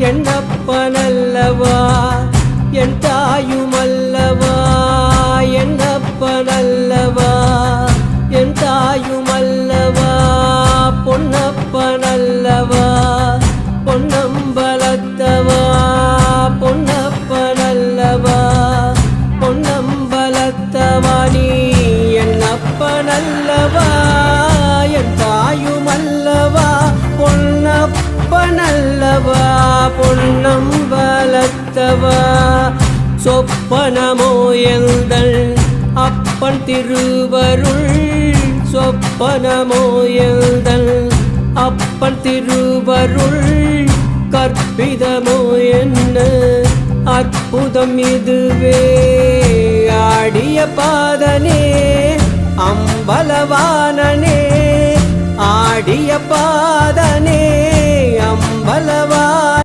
என்னப்பனல்லவா என் தாயுமல்லவா என்னப்பனல்லவா என் தாயுமல்லவா பொன்னப்பனல்லவா பொன்னம்பலத்தவா பொன்னப்பனல்லவா பொன்னம்பலத்தவா நீ என்னப்பனல்லவா என் தாயுமல்லவா பொன்னப்பனல்லவா பொன்னம்பலத்தவா சொப்பனமோ எந்தன் அப்பன் திருவருள் சொப்பனமோ எந்தன் அப்பன் திருவருள் கற்பிதமோ என்ன அற்புதம் இதுவே ஆடிய பாதனே அம்பலவானனே ஆடிய பாதனே அம்பலவானனே